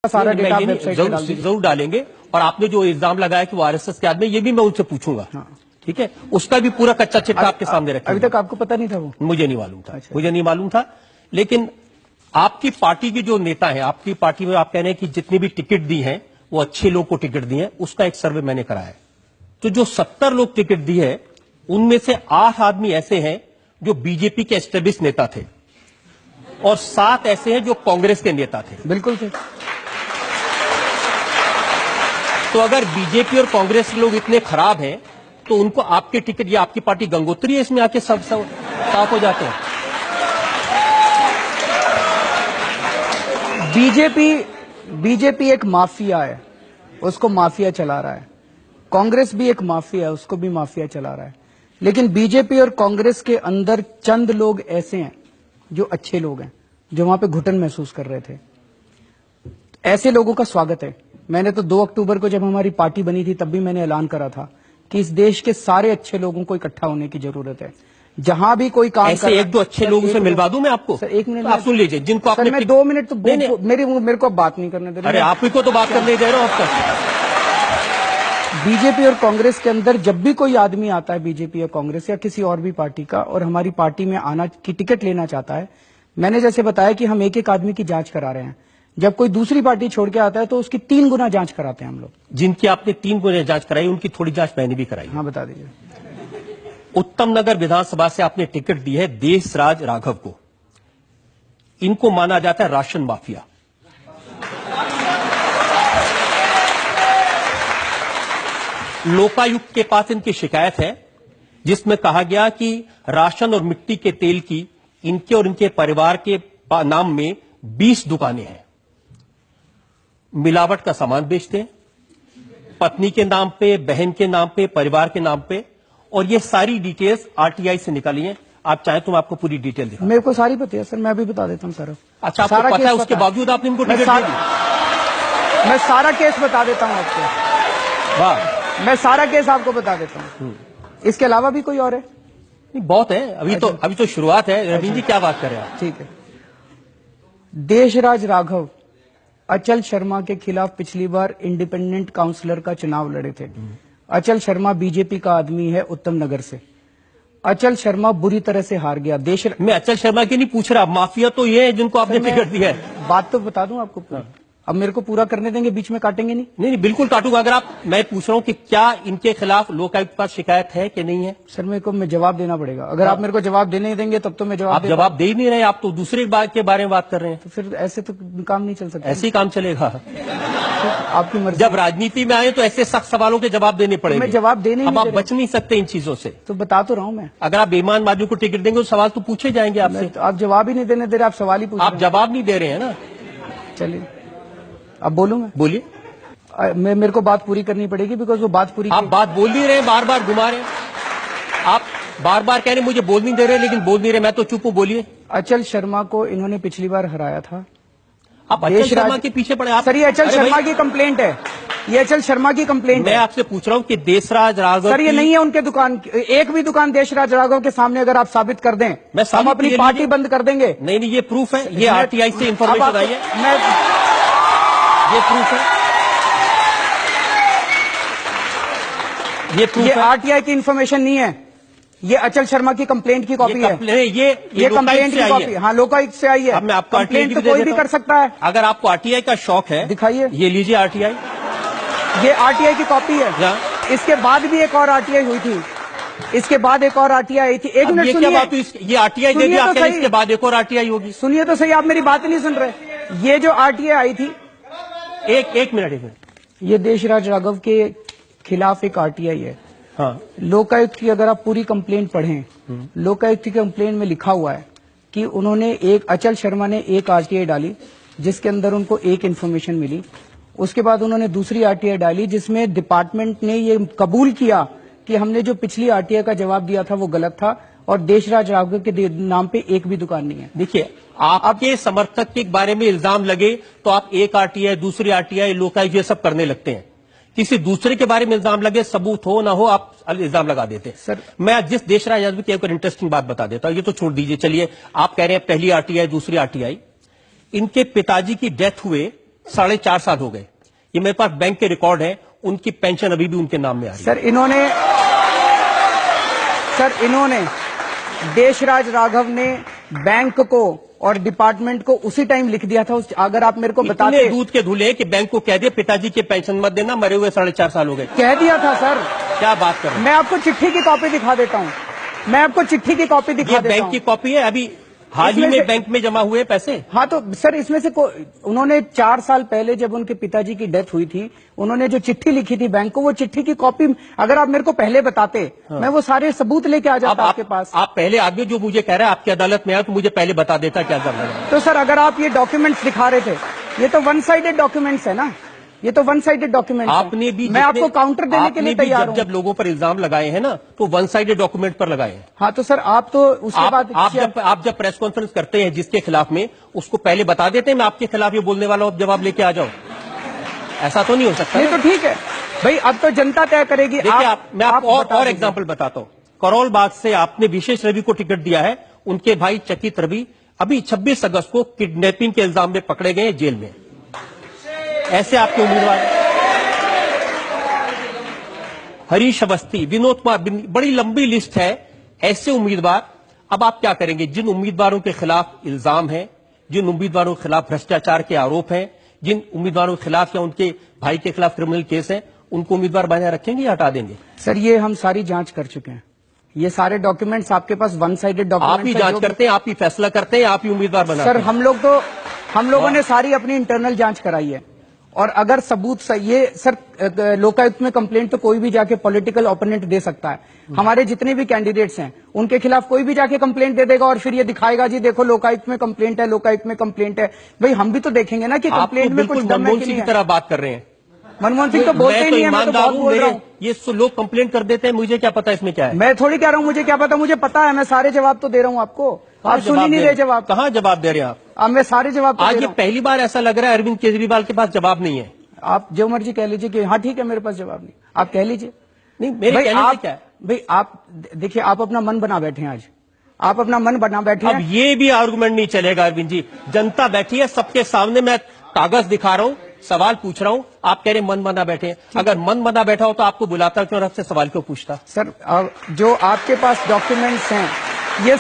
सारा डेटा आप वेबसाइट पे डाल जरूर डालेंगे। और आपने जो इल्जाम लगाया कि वो आरएसएस के आदमी, ये भी मैं उनसे पूछूंगा। हाँ। ठीक है, उसका भी पूरा कच्चा चिट्ठा आपके सामने रखा। अभी तक आपको पता नहीं था वो? मुझे नहीं मालूम था। अच्छा। मुझे नहीं मालूम था। लेकिन आपकी पार्टी के जो नेता हैं, आपकी पार्टी में आप कह रहे हैं कि जितनी भी टिकट दी हैं वो अच्छे लोग को टिकट दी है, उसका एक सर्वे मैंने कराया है। तो जो 70 लोग टिकट दी है उनमें से 8 आदमी ऐसे हैं जो बीजेपी के एस्टेब्लिश नेता थे और 7 ऐसे हैं जो कांग्रेस के नेता थे। बिल्कुल थे। तो अगर बीजेपी और कांग्रेस के लोग इतने खराब हैं तो उनको आपके टिकट, या आपकी पार्टी गंगोत्री है, इसमें आके सब साफ हो जाते हैं। बीजेपी एक माफिया है, उसको माफिया चला रहा है। कांग्रेस भी एक माफिया है, उसको भी माफिया चला रहा है। लेकिन बीजेपी और कांग्रेस के अंदर चंद लोग ऐसे हैं जो अच्छे लोग हैं, जो वहां पे घुटन महसूस कर रहे थे। ऐसे लोगों का स्वागत है। मैंने तो 2 अक्टूबर को जब हमारी पार्टी बनी थी तब भी मैंने ऐलान करा था कि इस देश के सारे अच्छे लोगों को इकट्ठा होने की जरूरत है। जहां भी कोई काम ऐसे एक दो अच्छे लोगों से मिलवा दूं मैं आपको? सर 1 मिनट, आप सुन लीजिए। जिनको आपने मैं 2 मिनट तो मेरे को बात नहीं करने दे रहे। अरे आप ही को तो बात करने दे रहे हो आपका। बीजेपी और कांग्रेस के अंदर जब भी कोई आदमी आता है, बीजेपी या कांग्रेस या किसी और भी पार्टी का, और हमारी पार्टी में आना की टिकट लेना चाहता है, मैंने जैसे बताया कि हम एक एक आदमी की जांच करा रहे हैं। जब कोई दूसरी पार्टी छोड़ के आता है तो उसकी 3 गुना जांच कराते हैं हम लोग। जिनकी आपने 3 गुना जांच कराई, उनकी थोड़ी जांच मैंने भी कराई। हाँ, बता दीजिए। उत्तम नगर विधानसभा से आपने टिकट दी है देशराज राघव को। इनको माना जाता है राशन माफिया। लोकायुक्त के पास इनकी शिकायत है जिसमें कहा गया कि राशन और मिट्टी के तेल की इनके और इनके परिवार के नाम में 20 दुकानें हैं। मिलावट का सामान बेचते हैं, पत्नी के नाम पे, बहन के नाम पे, परिवार के नाम पे। और ये सारी डिटेल्स आरटीआई से निकाली हैं। आप चाहें तो मैं आपको पूरी डिटेल दिखाऊं। मेरे को सारी पता है सर, मैं भी बता देता हूं सर। अच्छा, आपको पता है, उसके बावजूद आपने इनको टिकट दे दी? मैं सारा केस बता देता हूं आपको। वाह, मैं सारा केस आपको बता देता हूं। इसके अलावा भी कोई और है? नहीं, बहुत है। अभी तो शुरुआत है। रवीन जी, क्या बात कर रहे हैं आप? ठीक है। देशराज राघव अचल शर्मा के खिलाफ पिछली बार इंडिपेंडेंट काउंसलर का चुनाव लड़े थे। अचल शर्मा बीजेपी का आदमी है, उत्तम नगर से। अचल शर्मा बुरी तरह से हार गया। मैं अचल शर्मा की नहीं पूछ रहा, माफिया तो ये है जिनको आपने टिकट दिया है। बात तो बता दूं आपको। अब मेरे को पूरा करने देंगे, बीच में काटेंगे नहीं? नहीं, बिल्कुल काटूंगा। अगर आप, मैं पूछ रहा हूं कि क्या इनके खिलाफ लोकायुक्त के पास शिकायत है कि नहीं है? सर मेरे को जवाब देना पड़ेगा। अगर आप मेरे को जवाब देने ही देंगे तब तो मैं जवाब जवाब दे ही नहीं रहे। आप तो दूसरे बात के बारे में बात कर रहे हैं। तो फिर ऐसे तो काम नहीं चल सकता। ऐसे ही काम चलेगा? आपकी मर्जी। जब राजनीति में आए तो ऐसे सख्त सवालों के जवाब देने पड़ेंगे। मैं जवाब देने अब आप बच नहीं सकते इन चीजों से। तो बता तो रहा हूं मैं। अगर आप बेईमान आदमी को टिकट देंगे तो सवाल तो पूछे जाएंगे आपसे। आप जवाब ही नहीं देने दे रहे, आप सवाल ही पूछ रहे हैं। आप जवाब नहीं दे रहे हैं ना। चलिए, अब बोलूं मैं? बोलिए। मेरे को बात पूरी करनी पड़ेगी, बिकॉज वो बात पूरी। आप बात बोल नहीं रहे, बार बार घुमा रहे हैं। आप बार बार कह रहे मुझे बोल नहीं दे रहे, लेकिन बोल नहीं रहे। मैं तो चुप हूं, बोलिए। अचल शर्मा को इन्होंने पिछली बार हराया था। आप अचल शर्मा के पीछे पड़े आप? सर ये अचल शर्मा की कंप्लेंट है, ये अचल शर्मा की कंप्लेंट है। मैं आपसे पूछ रहा हूं कि देशराज राघव, सर ये नहीं है उनके दुकान, एक भी दुकान देशराज राघव के सामने अगर आप साबित कर दें, हम अपनी पार्टी बंद कर देंगे। नहीं, ये प्रूफ है। ये आरटीआई से इंफॉर्मेशन आई है। ये प्रूफ है। ये आरटीआई की इंफॉर्मेशन नहीं है, ये अचल शर्मा की कंप्लेंट की कॉपी है। ये कंप्लेंट की कॉपी, हाँ, लोकायुक्त से आई है। अब मैं आपको कंप्लेंट तो कोई भी कर सकता है। अगर आपको आरटीआई का शौक है, दिखाइए। ये लीजिए आरटीआई। ये आरटीआई की कॉपी है। इसके बाद भी एक और आरटीआई हुई थी, इसके बाद एक और आरटीआई आई थी। 1 मिनट सुनिए। ये आरटीआई दे दिया, इसके बाद एक और आरटीआई होगी। सुनिए तो सही, आप मेरी बात नहीं सुन रहे। ये जो आरटीआई आई थी, एक मिनट, ये देशराज राघव के खिलाफ एक आरटीआई है। हाँ। लोकायुक्त की अगर आप पूरी कंप्लेंट पढ़ें, लोकायुक्त की कंप्लेंट में लिखा हुआ है कि उन्होंने अचल शर्मा ने एक आरटीआई डाली जिसके अंदर उनको एक इन्फॉर्मेशन मिली। उसके बाद उन्होंने दूसरी आरटीआई डाली जिसमें डिपार्टमेंट ने ये कबूल किया कि हमने जो पिछली आरटीआई का जवाब दिया था वो गलत था और देशराज राघव के नाम पे एक भी दुकान नहीं है। देखिए, आपके समर्थक के बारे में इल्जाम लगे तो आप एक आरटीआई, दूसरी आरटीआई, लोकायुक्त, ये सब करने लगते हैं। किसी दूसरे के बारे में इल्जाम लगे, सबूत हो ना हो, आप इल्जाम लगा देते हैं। सर मैं जिस देशराज यादव की एक इंटरेस्टिंग बात बता देता हूं, ये तो छोड़ दीजिए। चलिए, आप कह रहे हैं पहली आरटीआई, दूसरी आरटीआई। इनके पिताजी की डेथ हुए 4.5 साल हो गए। ये मेरे पास बैंक के रिकॉर्ड है, उनकी पेंशन अभी भी उनके नाम में आ रही है। सर इन्होंने देशराज राघव ने बैंक को और डिपार्टमेंट को उसी टाइम लिख दिया था। अगर आप मेरे को बताते, दूध के धुले कि बैंक को कह दिया पिताजी के पेंशन मत देना, मरे हुए 4.5 साल हो गए। कह दिया था सर। क्या बात कर रहे हैं? मैं आपको चिट्ठी की कॉपी दिखा देता हूँ, मैं आपको चिट्ठी की कॉपी दिखा देता हूँ। बैंक की कॉपी है, अभी हाल ही में बैंक में जमा हुए पैसे। हाँ तो सर इसमें से उन्होंने 4 साल पहले जब उनके पिताजी की डेथ हुई थी, उन्होंने जो चिट्ठी लिखी थी बैंक को, वो चिट्ठी की कॉपी अगर आप मेरे को पहले बताते, हाँ। मैं वो सारे सबूत लेके आ जाता आपके पास। आप पहले आगे जो मुझे कह रहे हैं आपकी अदालत में आया तो मुझे पहले बता देता क्या जरूरत है। तो सर अगर आप ये डॉक्यूमेंट्स दिखा रहे थे, ये तो वन साइडेड डॉक्यूमेंट्स है ना, ये तो वन साइडेड डॉक्यूमेंट। आपने भी, मैं आपको काउंटर देने के लिए तैयार हूं। जब लोगों पर इल्जाम लगाए हैं ना, तो वन साइडेड डॉक्यूमेंट पर लगाए हैं। हाँ तो सर आप तो उसके बाद आप जब प्रेस कॉन्फ्रेंस करते हैं जिसके खिलाफ में, उसको पहले बता देते हैं मैं आपके खिलाफ ये बोलने वाला हूं, जवाब लेके आ जाओ। ऐसा तो नहीं हो सकता। नहीं तो ठीक है भाई, अब तो जनता तय करेगी। देखिए मैं आपको और एग्जाम्पल बताता हूं। करोल बाग से आपने विशेष रवि को टिकट दिया है, उनके भाई चकित रवि अभी 26 अगस्त को किडनैपिंग के इल्जाम में पकड़े गए जेल में। ऐसे आपके उम्मीदवार हरीश अवस्थी, विनोद कुमार, बड़ी लंबी लिस्ट है ऐसे उम्मीदवार। अब आप क्या करेंगे? जिन उम्मीदवारों के खिलाफ इल्जाम है, जिन उम्मीदवारों के खिलाफ भ्रष्टाचार के आरोप हैं, जिन उम्मीदवारों के खिलाफ या उनके भाई के खिलाफ क्रिमिनल केस है, उनको उम्मीदवार बनाए रखेंगे या हटा देंगे? सर ये हम सारी जांच कर चुके हैं, ये सारे डॉक्यूमेंट्स आपके पास वन साइडेड डॉक्यूमेंट। आप ही जांच करते हैं, आप ही फैसला करते हैं, आप ही उम्मीदवार बनाते हैं। सर हम लोगों ने सारी अपनी इंटरनल जांच कराई है, और अगर सबूत सही, ये सर लोकायुक्त में कंप्लेंट तो कोई भी जाके पॉलिटिकल ओपोनेंट दे सकता है। हमारे जितने भी कैंडिडेट्स हैं उनके खिलाफ कोई भी जाके कंप्लेंट दे देगा और फिर ये दिखाएगा जी देखो लोकायुक्त में कंप्लेंट है, लोकायुक्त में कंप्लेंट है। भाई हम भी तो देखेंगे ना कि कंप्लेंट में कुछ मनमोहन सिंह की तरह बात कर रहे हैं। मनमोहन सिंह तो बोलते ही नहीं है, मैं तो बहुत बोल रहा हूँ। ये लोग कंप्लेंट कर देते हैं, मुझे क्या पता इसमें क्या है। मैं थोड़ी कह रहा हूँ मुझे क्या पता, मुझे पता है, मैं सारे जवाब तो दे रहा हूँ आपको। आप सुन ही नहीं रहे जवाब। कहाँ जवाब दे रहे हैं आप? मैं सारे जवाब आज ये पहली बार ऐसा लग रहा है अरविंद केजरीवाल के पास जवाब नहीं है। आप जो मर्जी कह लीजिए कि हाँ ठीक है मेरे पास जवाब नहीं, आप कह लीजिए। नहीं मेरे कहने से क्या है भाई, आप देखिए आप अपना मन बना बैठे हैं, आज आप अपना मन बना बैठे हैं। अब ये भी आर्गुमेंट नहीं चलेगा अरविंद जी, जनता बैठी है सबके सामने, मैं कागज दिखा रहा हूँ, सवाल पूछ रहा हूँ, आप कह रहे मन बना बैठे हैं। अगर मन बना बैठा हो तो आपको बुलाता क्यों, आपसे सवाल क्यों पूछता? सर जो आपके पास डॉक्यूमेंट्स हैं ये